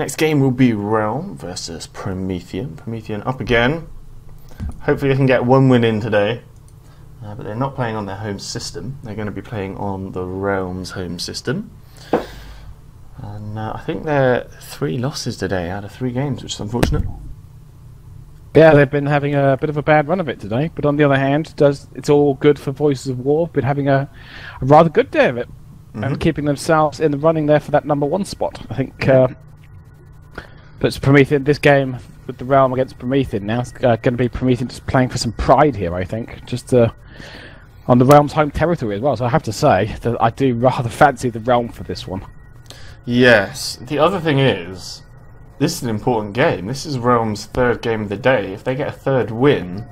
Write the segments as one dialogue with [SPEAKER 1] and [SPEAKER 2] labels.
[SPEAKER 1] Next game will be Realm versus Promethean. Promethean up again. Hopefully they can get one win in today. But they're not playing on their home system. They're going to be playing on the Realm's home system. And I think they're 3 losses today out of 3 games, which is unfortunate.
[SPEAKER 2] Yeah, they've been having a bit of a bad run of it today. But on the other hand, it's all good for Voices of War. Been having a rather good day of it. And keeping themselves in the running there for that #1 spot. I think puts Promethean, this game with the Realm against Promethean now, it's going to be Promethean just playing for some pride here, I think. Just on the Realm's home territory as well. So I have to say that I do rather fancy the Realm for this one.
[SPEAKER 1] Yes. The other thing is, this is an important game. This is Realm's 3rd game of the day. If they get a 3rd win,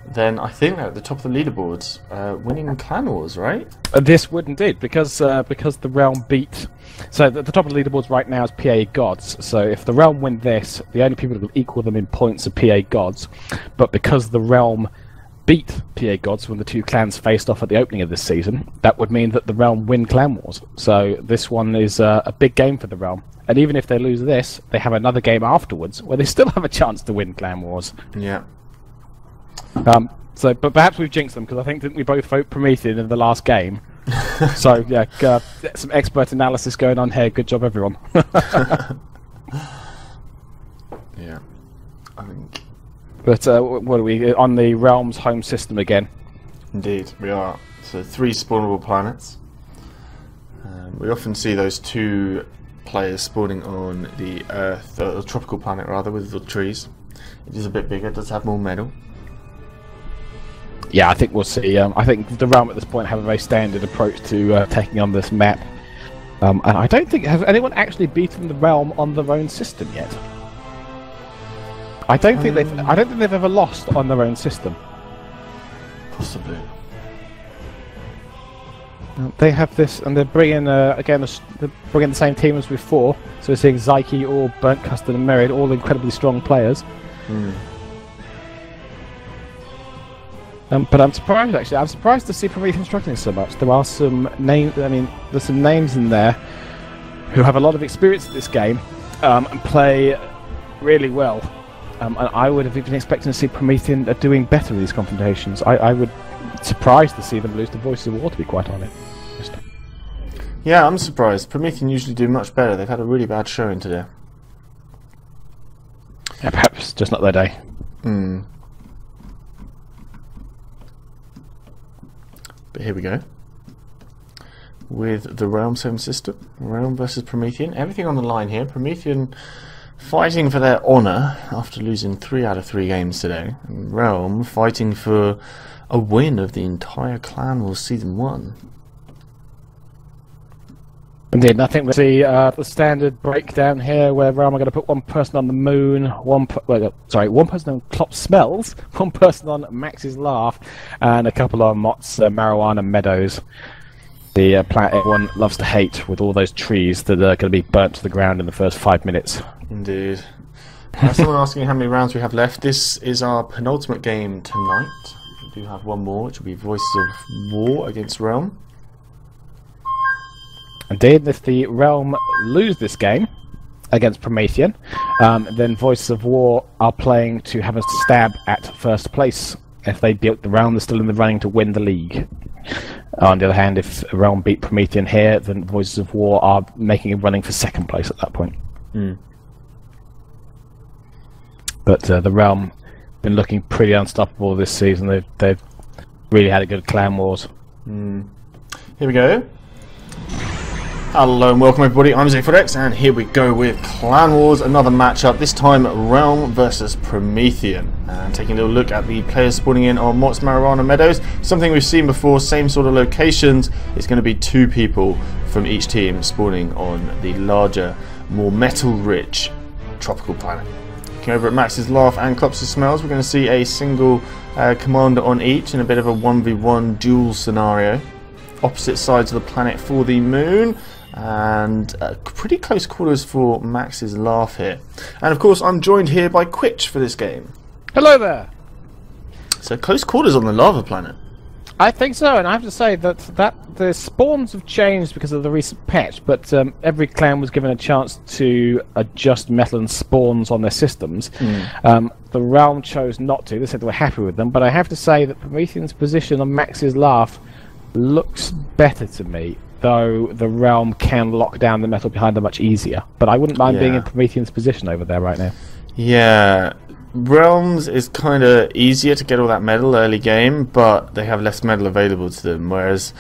[SPEAKER 1] then I think they're at the top of the leaderboards, winning Clan Wars, right?
[SPEAKER 2] This would indeed, because the Realm beat... So the top of the leaderboards right now is PA Gods, so if the Realm win this, the only people that will equal them in points are PA Gods, but because the Realm beat PA Gods when the 2 clans faced off at the opening of this season, that would mean that the Realm win Clan Wars. So this one is a big game for the Realm. And even if they lose this, they have another game afterwards where they still have a chance to win Clan Wars.
[SPEAKER 1] Yeah.
[SPEAKER 2] But perhaps we've jinxed them, because I think didn't we both vote Promethean in the last game? So yeah, some expert analysis going on here. Good job, everyone.
[SPEAKER 1] Yeah, I think.
[SPEAKER 2] But what are we on the Realm's home system again?
[SPEAKER 1] Indeed, we are. So 3 spawnable planets. We often see those 2 players spawning on the Earth, the tropical planet rather, with the trees. It is a bit bigger. It does have more metal.
[SPEAKER 2] Yeah, I think we'll see. I think the Realm at this point have a very standard approach to taking on this map. And I don't think... Has anyone actually beaten the Realm on their own system yet? I don't think they've ever lost on their own system.
[SPEAKER 1] Possibly.
[SPEAKER 2] They have this, and they're bringing they're bringing the same team as before. So we're seeing Zyke, or Burnt Custard and Merid, all incredibly strong players. But I'm surprised, actually. I'm surprised to see Promethean struggling so much. There are some names. I mean, there's some names in there who have a lot of experience at this game and play really well. And I would have been expecting to see Promethean doing better in these confrontations. I would be surprised to see them lose to Voices of War, to be quite honest.
[SPEAKER 1] Yeah, I'm surprised. Promethean usually do much better. They've had a really bad showing today.
[SPEAKER 2] Yeah, perhaps just not their day.
[SPEAKER 1] But here we go. With the Realm's home system. Realm versus Promethean. Everything on the line here. Promethean fighting for their honour after losing 3 out of 3 games today. And Realm fighting for a win of the entire Clan Wars Season 1.
[SPEAKER 2] Indeed, I think we'll see the standard breakdown here, where Realm are going to put 1 person on the moon, 1 person on Klopp Smells, 1 person on Max's Laugh, and a couple on Mott's Marijuana Meadows. The planet everyone loves to hate, with all those trees that are going to be burnt to the ground in the first 5 minutes.
[SPEAKER 1] Indeed. Someone asking how many rounds we have left. This is our penultimate game tonight. We do have 1 more, which will be Voices of War against Realm.
[SPEAKER 2] Indeed, if the Realm lose this game against Promethean, then Voices of War are playing to have a stab at first place. If they beat the Realm, they're still in the running to win the league. On the other hand, if Realm beat Promethean here, then Voices of War are making a running for 2nd place at that point. But the Realm been looking pretty unstoppable this season. They've really had a good Clan Wars.
[SPEAKER 1] Here we go. Hello and welcome everybody, I'm ZaphodX, and here we go with Clan Wars, another matchup, this time Realm versus Promethean. And taking a little look at the players spawning in on Mott's Marijuana Meadows, something we've seen before, same sort of locations. It's going to be 2 people from each team spawning on the larger, more metal-rich tropical planet. Looking over at Max's Laugh and Klopp Smells, we're going to see a single commander on each in a bit of a 1v1 duel scenario. Opposite sides of the planet for the moon, and pretty close quarters for Max's Laugh here. And of course I'm joined here by Quitch for this game.
[SPEAKER 2] Hello there!
[SPEAKER 1] So close quarters on the lava planet.
[SPEAKER 2] I think so, and I have to say that the spawns have changed because of the recent patch, but every clan was given a chance to adjust metal and spawns on their systems. The Realm chose not to. They said they were happy with them, but I have to say that Promethean's position on Max's Laugh looks better to me, though the Realm can lock down the metal behind them much easier. But I wouldn't mind being in Promethean's position over there right now.
[SPEAKER 1] Yeah. Realms is kind of easier to get all that metal early game, but they have less metal available to them, whereas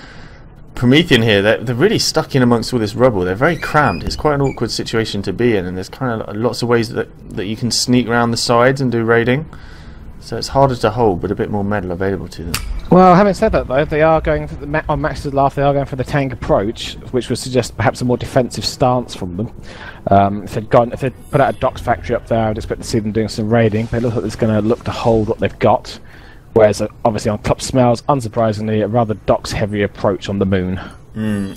[SPEAKER 1] Promethean here, they're really stuck in amongst all this rubble. They're very crammed. It's quite an awkward situation to be in, and there's kind of lots of ways that you can sneak around the sides and do raiding. So it's harder to hold, but a bit more metal available to them.
[SPEAKER 2] Well, having said that, though, they are going for on Max's Laugh. They are going for the tank approach, which would suggest perhaps a more defensive stance from them. If they'd put out a docks factory up there, I would expect to see them doing some raiding. They look like it's going to look to hold what they've got. Whereas, obviously, on Club Smells, unsurprisingly, a rather docks-heavy approach on the moon.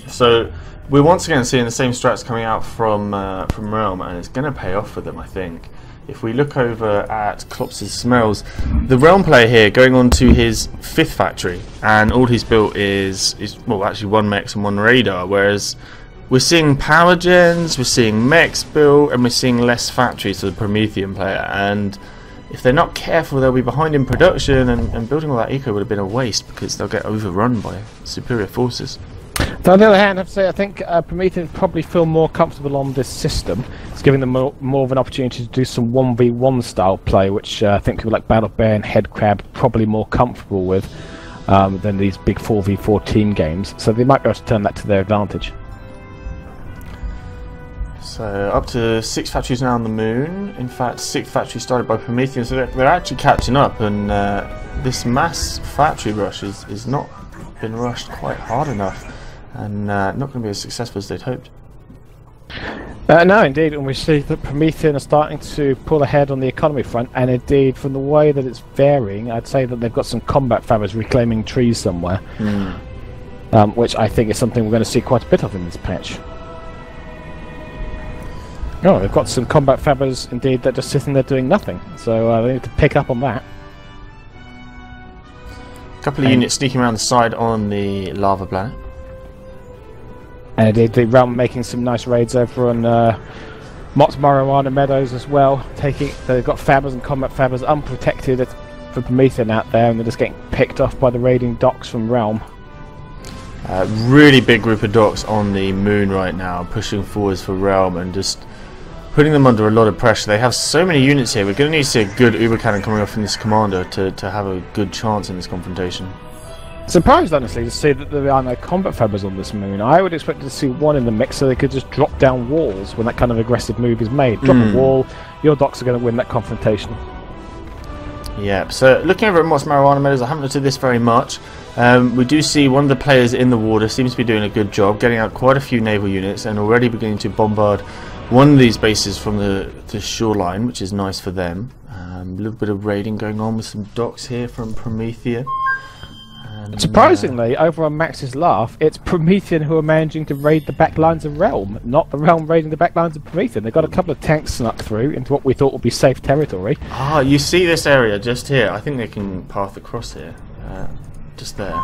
[SPEAKER 1] So we're once again seeing the same strats coming out from Realm, and it's going to pay off for them, I think. If we look over at Klopp's Smells, the Realm player here going on to his 5th factory, and all he's built is well, actually 1 mechs and 1 radar, whereas we're seeing power gens, we're seeing mechs built, and we're seeing less factories for the Promethean player. And if they're not careful, they'll be behind in production, and building all that eco would have been a waste because they'll get overrun by superior forces.
[SPEAKER 2] So on the other hand, I have to say, I think Promethean probably feel more comfortable on this system. It's giving them more of an opportunity to do some 1v1 style play, which I think people like Battle Bear and Headcrab are probably more comfortable with than these big 4v4 team games. So they might be able to turn that to their advantage.
[SPEAKER 1] So up to 6 factories now on the moon. In fact, 6 factories started by Promethean, so they're actually catching up. And this mass factory rush is not been rushed quite hard enough, and not going to be as successful as they'd hoped.
[SPEAKER 2] No, indeed, and we see that Promethean are starting to pull ahead on the economy front, and indeed, from the way that it's varying, I'd say that they've got some combat fabbers reclaiming trees somewhere, which I think is something we're going to see quite a bit of in this patch. Oh, they've got some combat fabbers, indeed, that are just sitting there doing nothing, so they need to pick up on that.
[SPEAKER 1] A couple of units sneaking around the side on the lava planet.
[SPEAKER 2] And indeed, the Realm making some nice raids over on Mott's Marijuana Meadows as well. They've got fabbers and combat fabbers unprotected for Promethean out there, and they're just getting picked off by the raiding docks from Realm.
[SPEAKER 1] Really big group of docks on the moon right now, pushing forwards for Realm and just putting them under a lot of pressure. They have so many units here. We're going to need to see a good Uber cannon coming off from this commander to have a good chance in this confrontation.
[SPEAKER 2] Surprised, honestly, to see that there are no combat fabbers on this moon. I would expect to see one in the mix so they could just drop down walls when that kind of aggressive move is made. Drop a wall, your docks are going to win that confrontation.
[SPEAKER 1] Yeah, so looking over at Mott's Marijuana Meadows, I haven't looked at this very much. We do see one of the players in the water seems to be doing a good job, getting out quite a few naval units and already beginning to bombard one of these bases from the shoreline, which is nice for them. A little bit of raiding going on with some docks here from Promethean.
[SPEAKER 2] Surprisingly, over on Max's Laugh, it's Promethean who are managing to raid the backlines of Realm, not the Realm raiding the backlines of Promethean. They've got a couple of tanks snuck through into what we thought would be safe territory.
[SPEAKER 1] Ah, you see this area just here. I think they can path across here. Just there.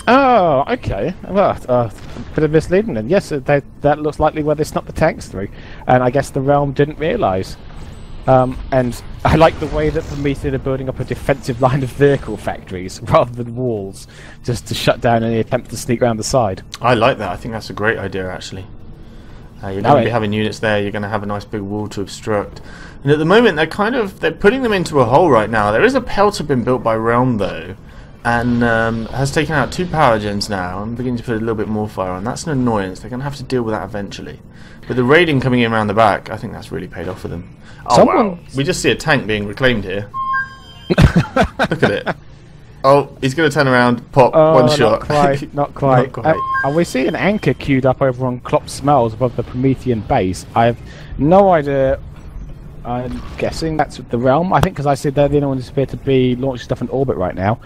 [SPEAKER 2] Oh, okay. Well, a bit of misleading then. Yes, that looks likely where they snuck the tanks through. And I guess the Realm didn't realise. And I like the way that Promethean are building up a defensive line of vehicle factories rather than walls, just to shut down any attempt to sneak around the side.
[SPEAKER 1] I like that. I think that's a great idea, actually. You're going to be having units there. You're going to have a nice big wall to obstruct. And at the moment, they're putting them into a hole right now. There is a pelter been built by Realm though, and has taken out 2 power gens now. I'm beginning to put a little bit more fire on. That's an annoyance. They're going to have to deal with that eventually. But the raiding coming in around the back, I think that's really paid off for them. Oh wow! We just see a tank being reclaimed here. Look at it. Oh, he's going to turn around, pop, one shot.
[SPEAKER 2] Not quite, not quite. And we see an anchor queued up over on Klopp Smells above the Promethean base. I have no idea. I'm guessing that's the Realm. I think because I said they're the only ones who appear to be launching stuff in orbit right now.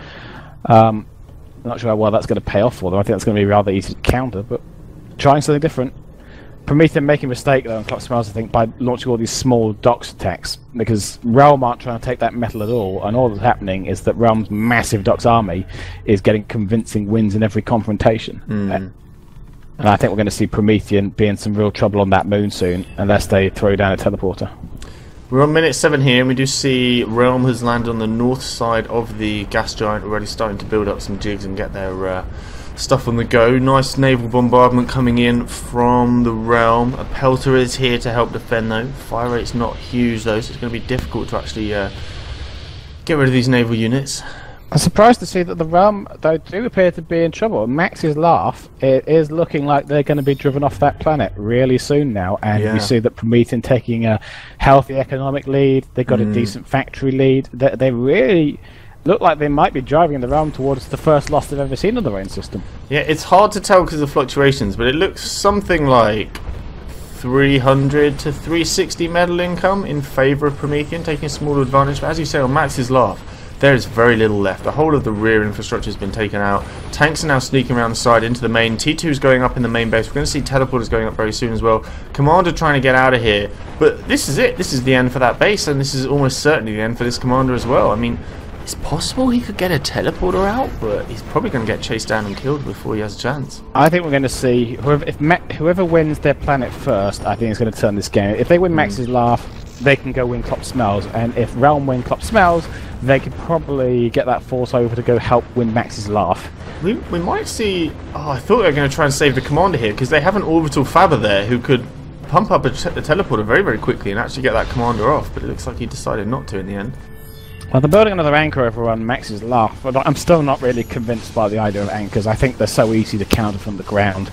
[SPEAKER 2] I'm not sure how well that's going to pay off for them. I think that's going to be rather easy to counter, but trying something different. Promethean making a mistake though on Klopp Smells, I think, by launching all these small docks attacks, because Realm aren't trying to take that metal at all, and all that's happening is that Realm's massive docks army is getting convincing wins in every confrontation. And I think we're going to see Promethean be in some real trouble on that moon soon, unless they throw down a teleporter.
[SPEAKER 1] We're on minute 7 here, and we do see Realm has landed on the north side of the gas giant, already starting to build up some jigs and get their stuff on the go. Nice naval bombardment coming in from the Realm. A Pelter is here to help defend though. Fire rate's not huge though, so it's going to be difficult to actually get rid of these naval units.
[SPEAKER 2] I'm surprised to see that the Realm, though, do appear to be in trouble. Max's laugh, it is looking like they're going to be driven off that planet really soon now, and we see that Promethean taking a healthy economic lead. They've got a decent factory lead. They really look like they might be driving the Realm towards the first loss they've ever seen on the rain system. Yeah,
[SPEAKER 1] it's hard to tell because of the fluctuations, but it looks something like 300 to 360 medal income in favour of Promethean, taking a small advantage. But as you say, on Max's laugh, there is very little left. The whole of the rear infrastructure has been taken out. Tanks are now sneaking around the side into the main. T2 is going up in the main base. We're going to see teleporters going up very soon as well. Commander trying to get out of here. But this is it. This is the end for that base, and this is almost certainly the end for this commander as well. I mean, it's possible he could get a teleporter out, but he's probably going to get chased down and killed before he has a chance.
[SPEAKER 2] I think we're going to see whoever wins their planet first, I think is going to turn this game. If they win Max's laugh, they can go win Klopp Smells, and if Realm win Klopp Smells, they could probably get that force over to go help win Max's laugh.
[SPEAKER 1] We might see... Oh, I thought they were going to try and save the commander here, because they have an orbital fabber there who could pump up a teleporter very, very quickly and actually get that commander off, but it looks like he decided not to in the end.
[SPEAKER 2] Well, they're building another anchor over on Max's laugh, but I'm still not really convinced by the idea of anchors. I think they're so easy to counter from the ground,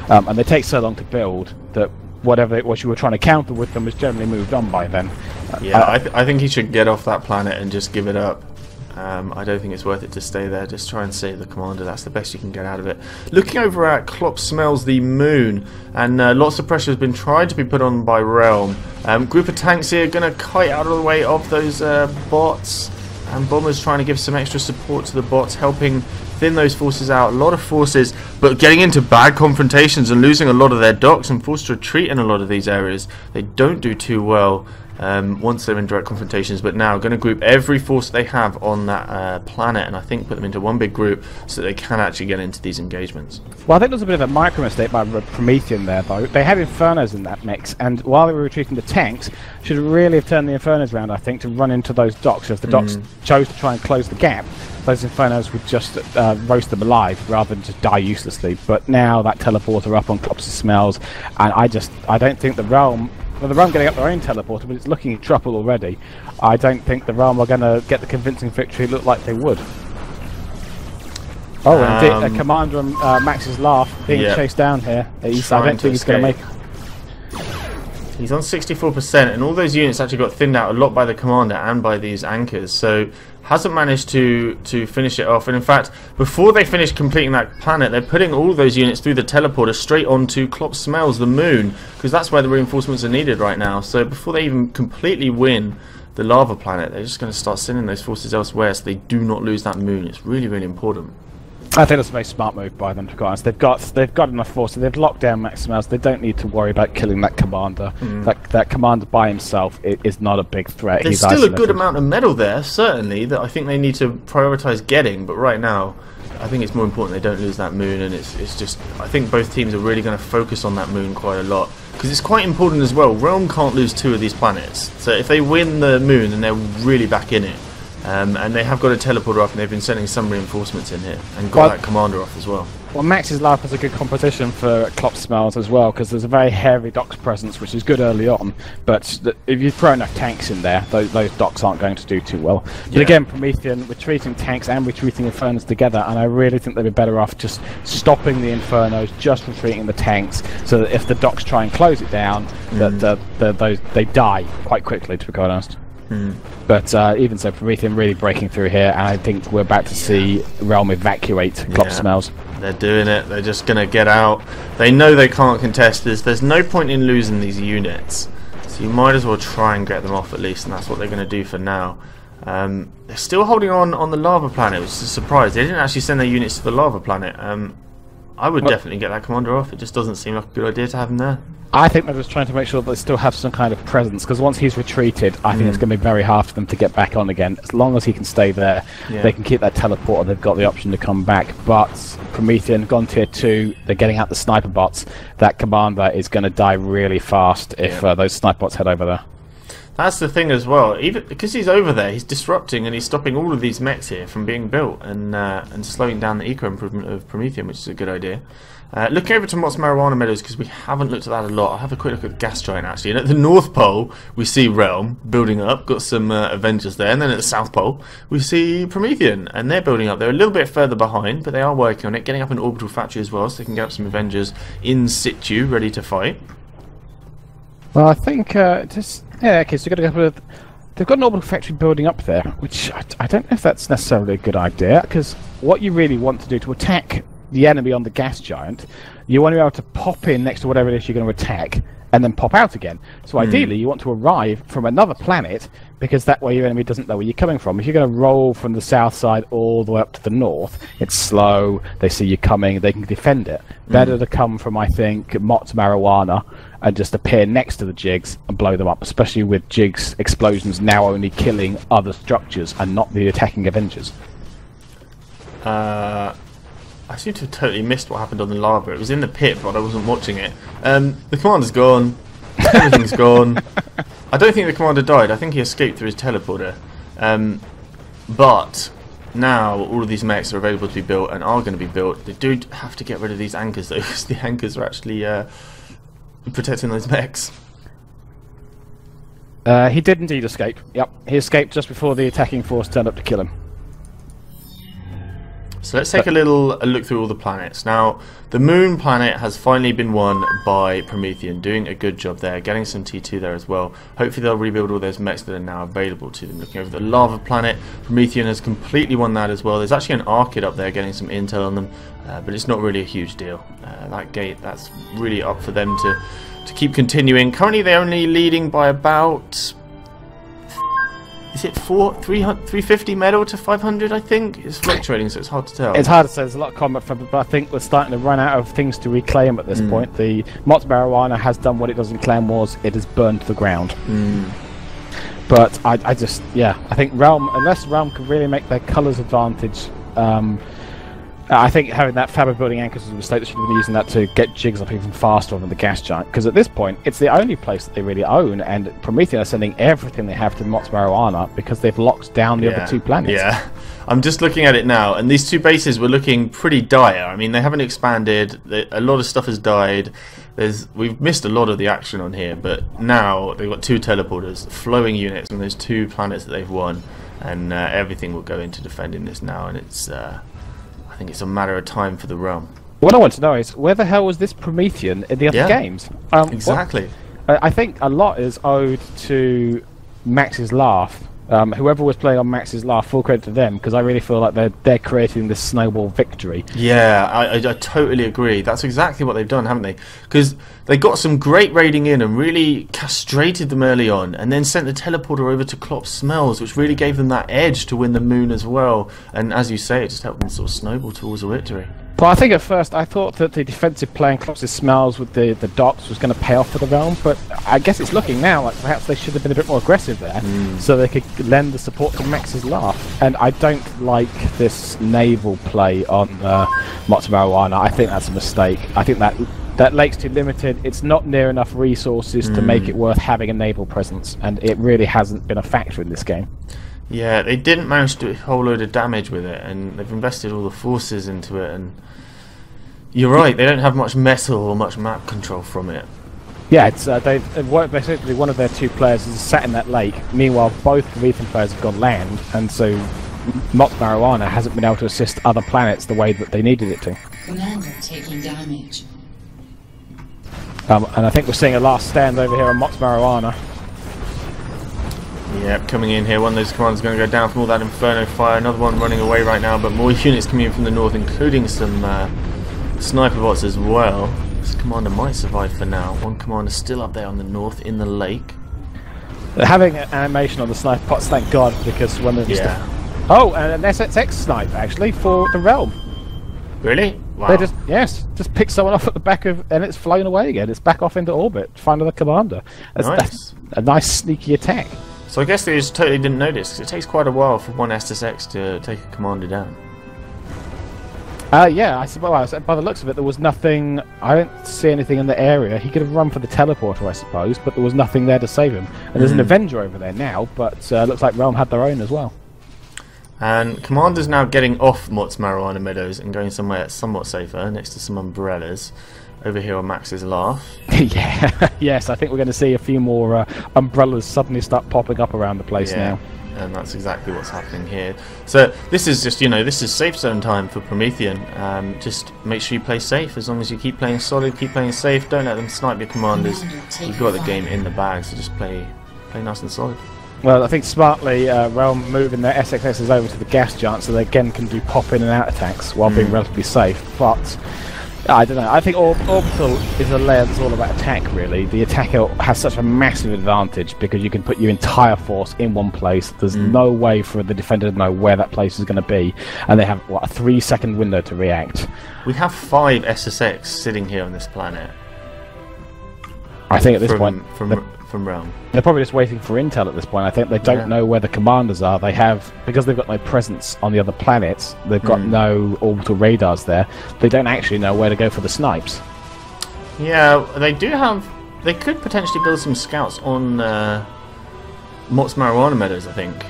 [SPEAKER 2] and they take so long to build that whatever it was you were trying to counter with them has generally moved on by then.
[SPEAKER 1] I think he should get off that planet and just give it up. I don't think it's worth it to stay there. Just try and save the commander. That's the best you can get out of it. Looking over at Klopp Smells the moon, and lots of pressure has been tried to be put on by Realm. Group of tanks here going to kite out of the way of those bots, and bombers trying to give some extra support to the bots, helping thin those forces out. A lot of forces, but getting into bad confrontations and losing a lot of their docks and forced to retreat in a lot of these areas. They don't do too well once they're in direct confrontations, but now going to group every force they have on that planet, and I think put them into one big group so that they can actually get into these engagements.
[SPEAKER 2] Well, I think there's a bit of a micro mistake by Promethean there, though. They had Infernos in that mix, and while they were retreating the tanks, should really have turned the Infernos around, I think, to run into those docks. If the docks chose to try and close the gap, those Infernos would just roast them alive rather than just die uselessly. But now that teleporter up on Klopp Smells, and I don't think the Realm... Well, the Realm getting up their own teleporter, but it's looking in trouble already. I don't think the Realm are going to get the convincing victory it looked like they would. Oh, and a commander on Max's laugh being chased down here. I don't think he's going to make...
[SPEAKER 1] He's on 64%, and all those units actually got thinned out a lot by the commander and by these anchors, so hasn't managed to finish it off. And in fact, before they finish completing that planet, they're putting all those units through the teleporter straight onto Klopp Smells the moon, because that's where the reinforcements are needed right now. So before they even completely win the lava planet, they're just going to start sending those forces elsewhere so they do not lose that moon. It's really, really important.
[SPEAKER 2] I think that's a very smart move by them, to be honest. They've got enough force, so they've locked down Max Smells. They don't need to worry about killing that commander. That commander by himself is not a big threat.
[SPEAKER 1] There's still a good amount of metal there, certainly, that I think they need to prioritise getting, but right now I think it's more important they don't lose that moon, and it's just, I think both teams are really going to focus on that moon quite a lot, because it's quite important as well. Realm can't lose 2 of these planets, so if they win the moon, then they're really back in it. And they have got a teleporter up, and they've been sending some reinforcements in here, and got that commander off as well.
[SPEAKER 2] Well, Max's life is a good competition for Klopp Smells as well, because there's a very heavy docks presence, which is good early on, but if you throw enough tanks in there, those docks aren't going to do too well. But again, Promethean retreating tanks and retreating Infernos together, and I really think they'd be better off just stopping the Infernos, just retreating the tanks, so that if the docks try and close it down, they die quite quickly, to be quite honest. But even so, Promethean really breaking through here, and I think we're about to see Realm evacuate Klopp Smells.
[SPEAKER 1] They're doing it. They're just going to get out. They know they can't contest this. There's no point in losing these units, so you might as well try and get them off at least, and that's what they're going to do for now. They're still holding on the lava planet, which is a surprise. They didn't actually send their units to the lava planet. I would definitely get that commander off. It just doesn't seem like a good idea to have him there.
[SPEAKER 2] I think they're just trying to make sure that they still have some kind of presence, because once he's retreated, I think it's going to be very hard for them to get back on again. As long as he can stay there, they can keep that teleporter. They've got the option to come back. But Promethean, gone tier 2, they're getting out the sniper bots. That commander is going to die really fast if those sniper bots head over there.
[SPEAKER 1] That's the thing as well. Even because he's over there, he's disrupting and he's stopping all of these mechs here from being built and slowing down the eco improvement of Promethean, which is a good idea. Looking over to Mott's Marijuana Meadows, because we haven't looked at that a lot. I'll have a quick look at the Gas Giant actually. And at the North Pole, we see Realm building up, got some Avengers there. And then at the South Pole, we see Promethean, and they're building up. They're a little bit further behind, but they are working on it, getting up an orbital factory as well, so they can get up some Avengers in situ, ready to fight.
[SPEAKER 2] Well, I think okay, so you've got to go with. They've got an orbital factory building up there, which I don't know if that's necessarily a good idea, because what you really want to do to attack the enemy on the Gas Giant, you want to be able to pop in next to whatever it is you're going to attack, and then pop out again. So ideally, you want to arrive from another planet, because that way your enemy doesn't know where you're coming from. If you're going to roll from the south side all the way up to the north, it's slow, they see you coming, they can defend it. Better to come from, I think, Mott's Marijuana, and just appear next to the jigs and blow them up, especially with jigs explosions now only killing other structures and not the attacking Avengers.
[SPEAKER 1] I seem to have totally missed what happened on the lava. It was in the pit, but I wasn't watching it. The commander's gone. Everything's gone. I don't think the commander died. I think he escaped through his teleporter. But now all of these mechs are available to be built and are going to be built. They do have to get rid of these anchors, though, because the anchors are actually protecting those mechs.
[SPEAKER 2] He did indeed escape. Yep, he escaped just before the attacking force turned up to kill him.
[SPEAKER 1] So let's take a look through all the planets. Now, the Moon planet has finally been won by Promethean, doing a good job there, getting some T2 there as well. Hopefully they'll rebuild all those mechs that are now available to them. Looking over the Lava planet, Promethean has completely won that as well. There's actually an Arcid up there getting some intel on them, but it's not really a huge deal. That gate, that's really up for them to keep continuing. Currently they're only leading by about... Is it 350 medal to 500, I think? It's fluctuating, so it's hard to tell.
[SPEAKER 2] It's hard to say. There's a lot of combat, but I think we're starting to run out of things to reclaim at this point. The Mott's Marijuana has done what it does in Clan Wars. It has burned to the ground. But I just, I think Realm, unless Realm can really make their colours advantage, I think having that fabric building anchors was a mistake. They should have been using that to get jigs up even faster than the Gas Giant, because at this point it's the only place that they really own, and Promethean are sending everything they have to Mott's Marijuana because they've locked down the other two planets. Yeah,
[SPEAKER 1] I'm just looking at it now, and these two bases were looking pretty dire. I mean, they haven't expanded, a lot of stuff has died. We've missed a lot of the action on here, but now they've got two teleporters, flowing units on those two planets that they've won, and everything will go into defending this now, and it's... I think it's a matter of time for the Realm.
[SPEAKER 2] What I want to know is, where the hell was this Promethean in the other games?
[SPEAKER 1] Exactly.
[SPEAKER 2] I think a lot is owed to Max's Laugh. Whoever was playing on Max's Laugh, full credit to them, because I really feel like they're creating this snowball victory.
[SPEAKER 1] Yeah, I totally agree. That's exactly what they've done, haven't they? Because they got some great raiding in and really castrated them early on, and then sent the teleporter over to Klopp's Smells, which really gave them that edge to win the Moon as well. And as you say, it just helped them sort of snowball towards a victory.
[SPEAKER 2] Well, I think at first I thought that the defensive play in Klopp's Smells with the docks was going to pay off for the Realm, but I guess it's looking now like perhaps they should have been a bit more aggressive there, so they could lend the support to Max's Laugh. And I don't like this naval play on Mott's Marijuana. I think that's a mistake. I think that lake's too limited. It's not near enough resources to make it worth having a naval presence, and it really hasn't been a factor in this game.
[SPEAKER 1] Yeah, they didn't manage to do a whole load of damage with it, and they've invested all the forces into it, and you're right, they don't have much metal or much map control from it.
[SPEAKER 2] Yeah, it's basically one of their two players is sat in that lake. Meanwhile, both Promethean players have gone land, and so Mott's Marijuana hasn't been able to assist other planets the way that they needed it to.
[SPEAKER 3] Commander taking damage.
[SPEAKER 2] And I think we're seeing a last stand over here on Mott's Marijuana.
[SPEAKER 1] Yep, coming in here, one of those commanders is going to go down from all that Inferno fire. Another one running away right now, but more units coming in from the north, including some sniper bots as well. This commander might survive for now. One commander still up there on the north in the lake.
[SPEAKER 2] Having an animation on the sniper bots, thank God, because when they're... Oh, and an ZaphodX snipe, actually, for the Realm.
[SPEAKER 1] Really? Wow.
[SPEAKER 2] They just pick someone off at the back of, and it's flown away again. It's back off into orbit, find another commander. That's a nice sneaky attack.
[SPEAKER 1] So I guess they just totally didn't notice, because it takes quite a while for one SSX to take a commander down.
[SPEAKER 2] Yeah, I suppose. By the looks of it, there was nothing. I don't see anything in the area. He could have run for the teleporter, I suppose, but there was nothing there to save him. And there's an Avenger over there now, but looks like Realm had their own as well.
[SPEAKER 1] And Commander's now getting off Mott's Marijuana Meadows and going somewhere somewhat safer, next to some umbrellas. Over here on Max's Laugh.
[SPEAKER 2] Yeah, yes, I think we're going to see a few more umbrellas suddenly start popping up around the place now.
[SPEAKER 1] And that's exactly what's happening here. So this is just, this is safe zone time for Promethean. Just make sure you play safe. As long as you keep playing solid, keep playing safe, don't let them snipe your commanders. You've got the game in the bag, so just play nice and solid.
[SPEAKER 2] Well, I think smartly, Realm moving their SXSs over to the gas giant so they again can do pop in and out attacks while being relatively safe. But I don't know. I think Orbital is a layer that's all about attack, really. The attacker has such a massive advantage because you can put your entire force in one place. There's no way for the defender to know where that place is going to be, and they have, what, a 3-second window to react.
[SPEAKER 1] We have 5 SSX sitting here on this planet.
[SPEAKER 2] I think at this point...
[SPEAKER 1] From Realm.
[SPEAKER 2] They're probably just waiting for intel at this point. I think they don't know where the commanders are. They have, because they've got no presence on the other planets, they've got no orbital radars there, they don't actually know where to go for the snipes.
[SPEAKER 1] Yeah, they do have... They could potentially build some scouts on Mott's Marijuana Meadows, I think.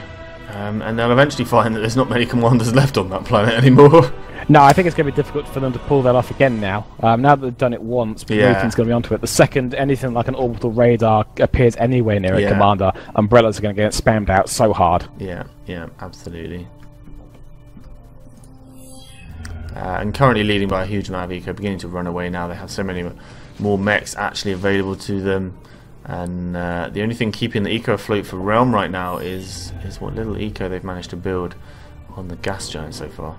[SPEAKER 1] And they'll eventually find that there's not many commanders left on that planet anymore.
[SPEAKER 2] No, I think it's going to be difficult for them to pull that off again now. Now that they've done it once, Promethean's going to be onto it. The second anything like an orbital radar appears anywhere near a commander, umbrellas are going to get spammed out so hard.
[SPEAKER 1] Yeah, absolutely. And currently leading by a huge amount of eco, beginning to run away now. They have so many more mechs actually available to them. And the only thing keeping the eco afloat for Realm right now is what little eco they've managed to build on the gas giant so far.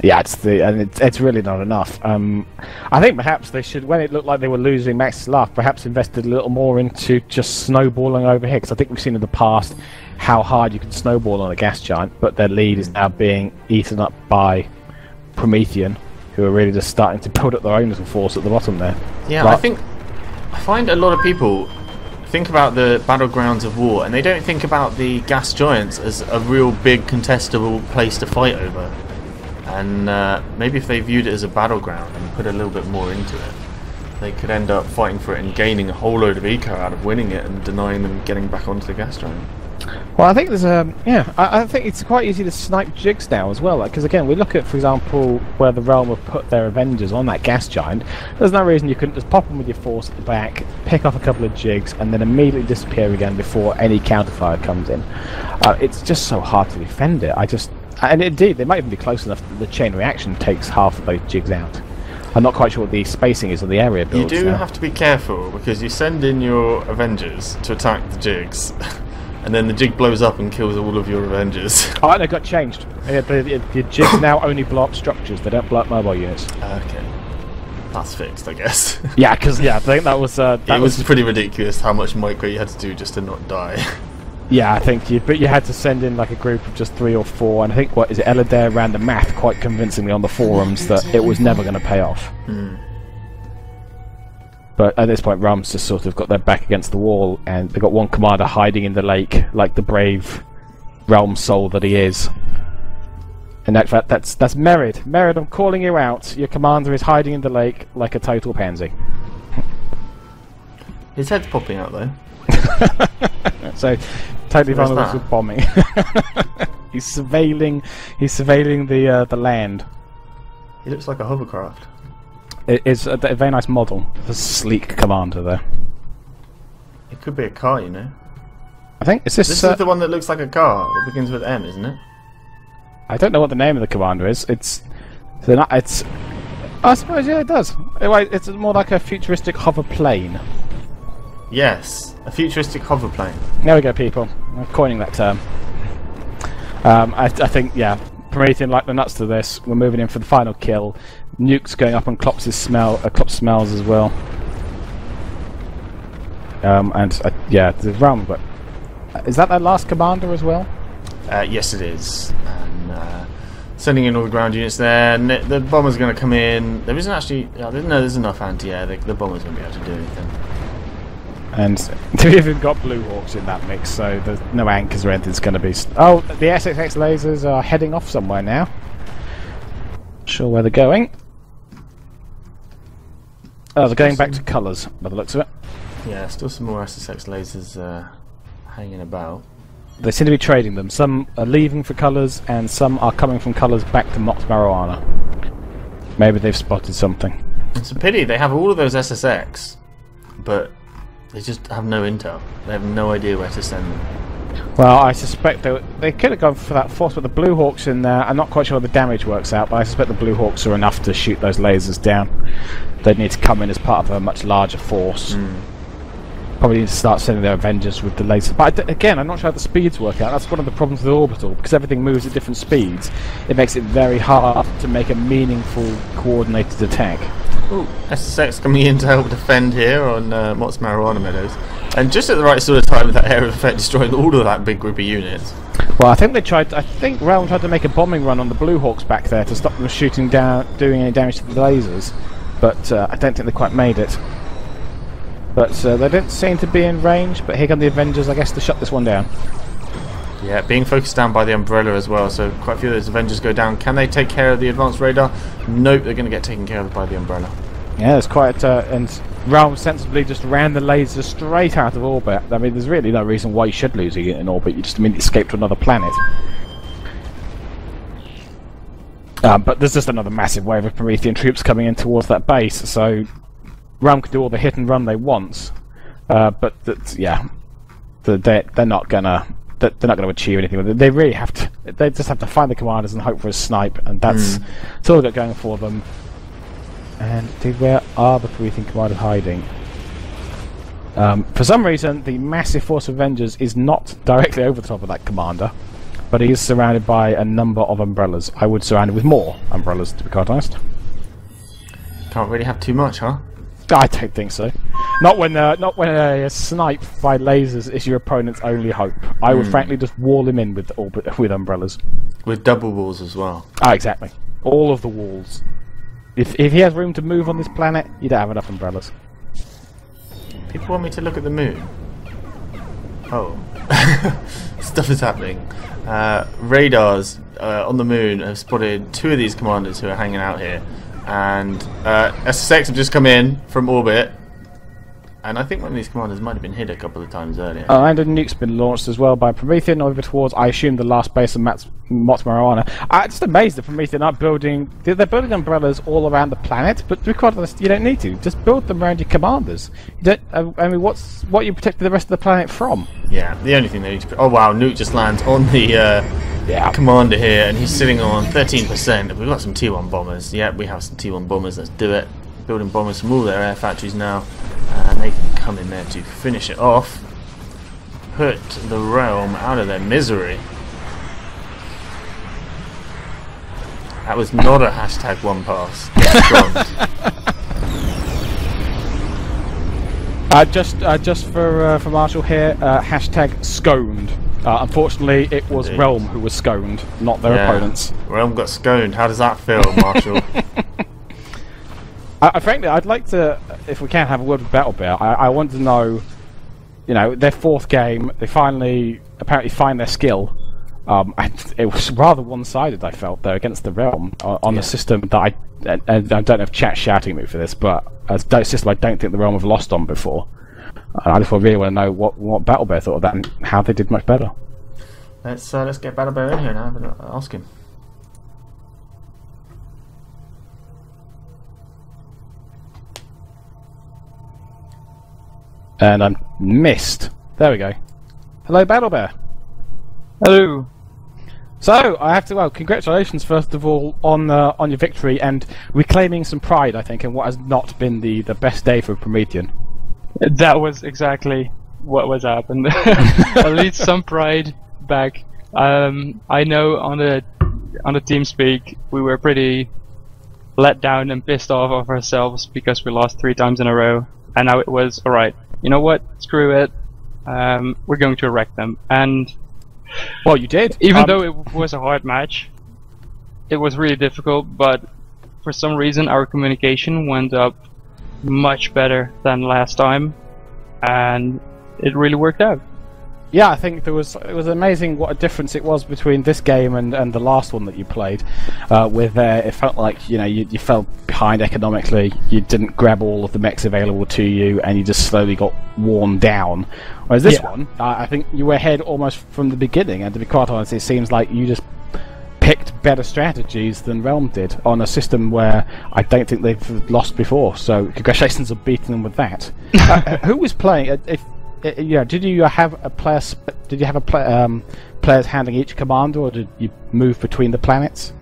[SPEAKER 2] Yeah, it's really not enough. I think perhaps they should, when it looked like they were losing Max's Laugh, perhaps invested a little more into just snowballing over here, because I think we've seen in the past how hard you can snowball on a gas giant, but their lead is now being eaten up by Promethean, who are really just starting to build up their own little force at the bottom there.
[SPEAKER 1] Yeah, I find a lot of people think about the battlegrounds of war, and they don't think about the gas giants as a real big contestable place to fight over. And maybe if they viewed it as a battleground and put a little bit more into it, they could end up fighting for it and gaining a whole load of eco out of winning it and denying them getting back onto the gas giant.
[SPEAKER 2] Well, I think there's I think it's quite easy to snipe jigs now as well. Because again, we look at, for example, where the Realm have put their Avengers on that gas giant. There's no reason you couldn't just pop them with your force at the back, pick off a couple of jigs, and then immediately disappear again before any counterfire comes in. It's just so hard to defend it. And indeed, they might even be close enough that the chain reaction takes half of those jigs out. I'm not quite sure what the spacing is on the area builds.
[SPEAKER 1] You do have to be careful, because you send in your Avengers to attack the jigs, and then the jig blows up and kills all of your Avengers.
[SPEAKER 2] Oh, they got changed. The jigs now only blow up structures, they don't blow up mobile units.
[SPEAKER 1] Okay. That's fixed, I guess.
[SPEAKER 2] Yeah, because I think that was... it
[SPEAKER 1] was pretty ridiculous how much micro you had to do just to not die.
[SPEAKER 2] Yeah, I think you had to send in like a group of just 3 or 4, and I think Eladir ran the math quite convincingly on the forums that it was never going to pay off. But at this point, Realm's just sort of got their back against the wall, and they've got one commander hiding in the lake, like the brave Realm soul that he is. And in fact, that's Merid. Merid, I'm calling you out. Your commander is hiding in the lake like a total pansy.
[SPEAKER 1] His head's popping out though.
[SPEAKER 2] So totally vulnerable to bombing. He's surveilling the land.
[SPEAKER 1] He looks like a hovercraft.
[SPEAKER 2] It is a very nice model. There's a sleek commander there.
[SPEAKER 1] It could be a car, you know.
[SPEAKER 2] I think
[SPEAKER 1] this is the one that looks like a car that begins with M, isn't it?
[SPEAKER 2] I don't know what the name of the commander is. It's I suppose it does. It's more like a futuristic hover plane.
[SPEAKER 1] Yes, a futuristic hover plane.
[SPEAKER 2] There we go, people. I'm coining that term. I think, Promethean like the nuts to this. We're moving in for the final kill. Nuke's going up on Klopp's smells as well. The Realm, but is that their last commander as well?
[SPEAKER 1] Yes, it is. And Sending in all the ground units there. The bombers are going to come in. There isn't actually... no, there's enough anti-air. The bombers won't be able to do anything.
[SPEAKER 2] And we've even got Blue Hawks in that mix, so there's no anchors or anything's going to be... Oh, the SXX lasers are heading off somewhere now. Not sure where they're going. Oh, they're going back to colours, by the looks of it.
[SPEAKER 1] Yeah, still some more SSX lasers hanging about.
[SPEAKER 2] They seem to be trading them. Some are leaving for colours, and some are coming from colours back to Mox Marijuana. Maybe they've spotted something.
[SPEAKER 1] It's a pity. They have all of those SSX, but they just have no intel. They have no idea where to send them.
[SPEAKER 2] Well, I suspect they could have gone for that force, but the Blue Hawks in there, I'm not quite sure how the damage works out, but I suspect the Blue Hawks are enough to shoot those lasers down. They'd need to come in as part of a much larger force. Probably need to start sending their Avengers with the lasers. But again, I'm not sure how the speeds work out. That's one of the problems with Orbital, because everything moves at different speeds. It makes it very hard to make a meaningful, coordinated attack.
[SPEAKER 1] Ooh, SSX coming in to help defend here on Mott's Marijuana Meadows. And just at the right sort of time with that area of effect destroying all of that big group of units.
[SPEAKER 2] Well, I think Realm tried to make a bombing run on the Blue Hawks back there to stop them shooting down, doing any damage to the lasers. But I don't think they quite made it. But they didn't seem to be in range, but here come the Avengers, I guess, to shut this one down.
[SPEAKER 1] Yeah, being focused down by the Umbrella as well, so quite a few of those Avengers go down. Can they take care of the advanced radar? Nope, they're going to get taken care of by the Umbrella. Yeah,
[SPEAKER 2] it's quite... and Realm sensibly just ran the laser straight out of orbit. I mean, there's really no reason why you should lose it in orbit. You just immediately escape to another planet. But there's just another massive wave of Promethean troops coming in towards that base, so Realm could do all the hit and run they want, but yeah, they're not gonna achieve anything with it. They really have to. They just have to find the commanders and hope for a snipe, and that's all they've got going for them. And where are the Promethean commanders hiding? For some reason, the massive force of Avengers is not directly over the top of that commander, but he is surrounded by a number of umbrellas. I would surround it with more umbrellas, to be quite honest.
[SPEAKER 1] Can't really have too much, huh?
[SPEAKER 2] I don't think so. Not when a snipe by lasers is your opponent's only hope. I would frankly just wall him in with umbrellas.
[SPEAKER 1] With double walls as well.
[SPEAKER 2] Ah, exactly. All of the walls. If he has room to move on this planet, you don't have enough umbrellas.
[SPEAKER 1] People want me to look at the moon. Oh. Stuff is happening. Radars on the moon have spotted two of these commanders who are hanging out here. And SSX have just come in from orbit, and I think one of these commanders might have been hit a couple of times earlier.
[SPEAKER 2] And a nuke's been launched as well by Promethean over towards, I assume, the last base of Mott's Marijuana. I'm just amazed that Promethean aren't building... They're building umbrellas all around the planet, but to be quite honest, you don't need to. Just build them around your commanders. You don't... I mean, what are you protecting the rest of the planet from?
[SPEAKER 1] Yeah, the only thing they need to... Oh wow, nuke just lands on the... commander here, and he's sitting on 13%. We've got some T1 bombers. Yeah, we have some T1 bombers. Let's do it. Building bombers from all their air factories now, and they can come in there to finish it off. Put the realm out of their misery. That was not a hashtag one pass.
[SPEAKER 2] Just for Marshall here, hashtag sconed. Unfortunately, it was
[SPEAKER 1] Indeed.
[SPEAKER 2] Realm who was sconed, not their opponents.
[SPEAKER 1] Realm got sconed. How does that feel, Marshall?
[SPEAKER 2] Frankly, I'd like to, if we can, have a word with Battle Bear. I want to know, you know, their fourth game, they finally apparently find their skill. And it was rather one-sided, I felt, though, against the Realm on a system that I don't know if chat's shouting at me for this, but as a system I don't think the Realm have lost on before. I just really want to know what Battle Bear thought of that and how they did much better.
[SPEAKER 1] Let's get Battle Bear in here now and ask him.
[SPEAKER 2] And I'm missed. There we go. Hello, Battle Bear.
[SPEAKER 4] Hello.
[SPEAKER 2] So I have to. Well, congratulations first of all on your victory and reclaiming some pride, I think, in what has not been the best day for Promethean.
[SPEAKER 4] That was exactly what was happened. At least some pride back. I know on the TeamSpeak we were pretty let down and pissed off of ourselves because we lost 3 times in a row, and now it was alright. You know what? Screw it. We're going to wreck them. And
[SPEAKER 2] well, you did.
[SPEAKER 4] Even though it was a hard match, it was really difficult, but for some reason our communication went up much better than last time, and it really worked out.
[SPEAKER 2] Yeah, I think it was amazing what a difference it was between this game and the last one that you played. With it felt like you fell behind economically. You didn't grab all of the mechs available to you, and you just slowly got worn down. Whereas this one, I think you were ahead almost from the beginning. And to be quite honest, it seems like you just picked better strategies than Realm did on a system where I don't think they've lost before. So congratulations on beating them with that. Who was playing? Did you have a player? Did you have players handling each commander, or did you move between the planets?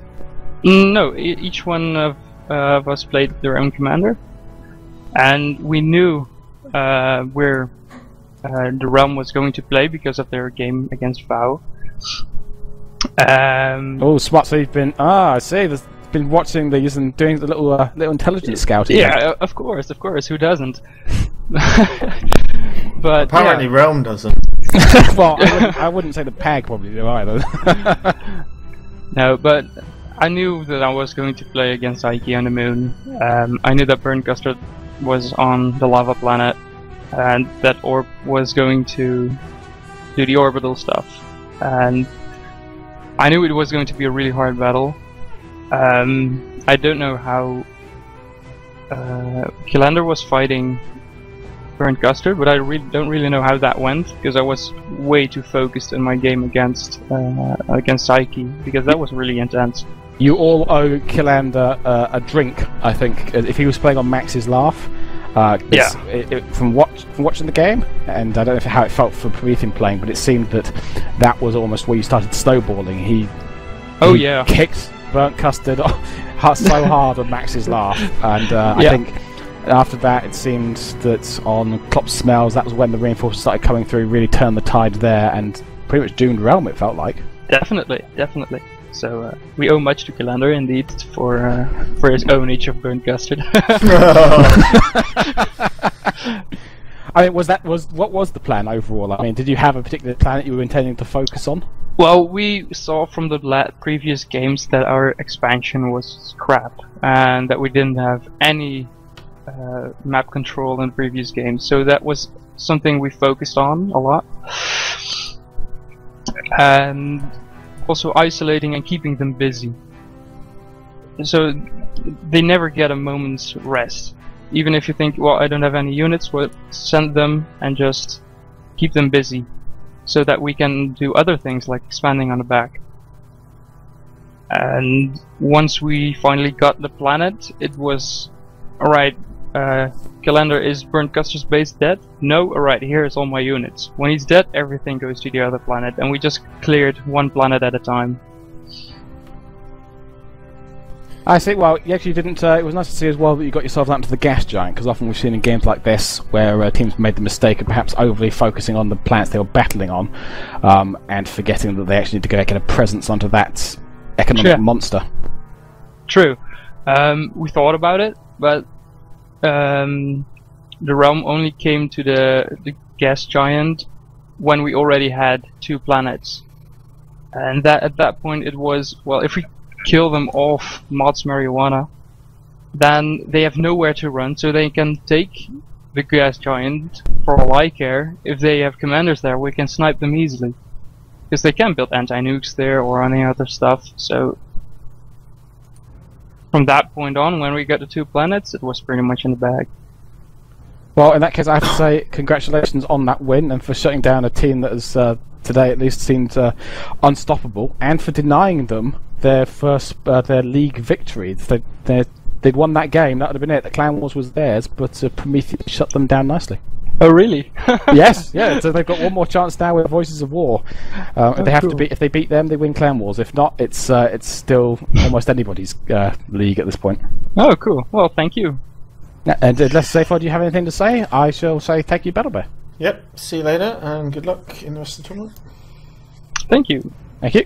[SPEAKER 4] No, each one of us played their own commander, and we knew where the Realm was going to play because of their game against VOW.
[SPEAKER 2] Oh, smart! So you've been I see. There's been watching these and doing the little intelligence scouting.
[SPEAKER 4] Yeah, of course. Who doesn't? But
[SPEAKER 1] apparently Realm doesn't.
[SPEAKER 2] Well, I wouldn't say the PAG probably do either.
[SPEAKER 4] No, but I knew that I was going to play against Ike on the moon. I knew that Burnt Custard was on the lava planet, and that Orb was going to do the orbital stuff. And I knew it was going to be a really hard battle. I don't know how Killander was fighting Burnt Custard, but I don't really know how that went, because I was way too focused in my game against Psyche, because that was really intense.
[SPEAKER 2] You all owe Killander a drink, I think, if he was playing on Max's Laugh. From watching the game, and I don't know how it felt for Promethean playing, but it seemed that was almost where you started snowballing. He kicked Burnt Custard so hard on Max's Laugh, and I think after that it seemed that on Klopp's Smells, that was when the reinforcements started coming through, really turned the tide there, and pretty much doomed Realm, it felt like. Definitely.
[SPEAKER 4] So we owe much to Killander indeed for his ownage of Burnt Custard.
[SPEAKER 2] I mean, what was the plan overall? I mean, did you have a particular planet you were intending to focus on?
[SPEAKER 4] Well, we saw from the previous games that our expansion was crap, and that we didn't have any map control in previous games, so that was something we focused on a lot. And also isolating and keeping them busy, so they never get a moment's rest. Even if you think, well, I don't have any units, we'll send them and just keep them busy, so that we can do other things like expanding on the back. And once we finally got the planet, it was alright. Killander, is Burnt Custard's base dead? No? Alright, here's all my units. When he's dead, everything goes to the other planet, and we just cleared one planet at a time.
[SPEAKER 2] I see. Well, you actually didn't. It was nice to see as well that you got yourself out to the gas giant, because often we've seen in games like this where teams made the mistake of perhaps overly focusing on the planets they were battling on, and forgetting that they actually need to go get a presence onto that economic monster. True.
[SPEAKER 4] We thought about it, but the Realm only came to the gas giant when we already had 2 planets, and that at that point it was, well, if we kill them off Mods Marijuana, then they have nowhere to run, so they can take the gas giant. For all I care, if they have commanders there, we can snipe them easily, because they can build anti-nukes there or any other stuff. So from that point on, when we got the 2 planets, it was pretty much in the bag.
[SPEAKER 2] Well, in that case, I have to say congratulations on that win, and for shutting down a team that has today at least seemed unstoppable, and for denying them their first their league victory. They'd won that game. That would have been it. The Clan Wars was theirs, but Promethean shut them down nicely.
[SPEAKER 4] Oh, really?
[SPEAKER 2] Yes, yeah. So they've got one more chance now with Voices of War. They have to beat. If they beat them, they win Clan Wars. If not, it's still almost anybody's league at this point.
[SPEAKER 4] Oh, cool. Well, thank you.
[SPEAKER 2] And unless Zaphod, do you have anything to say? I shall say thank you, Battle Bear.
[SPEAKER 1] Yep. See you later, and good luck in the rest of the tournament.
[SPEAKER 4] Thank you.
[SPEAKER 2] Thank you.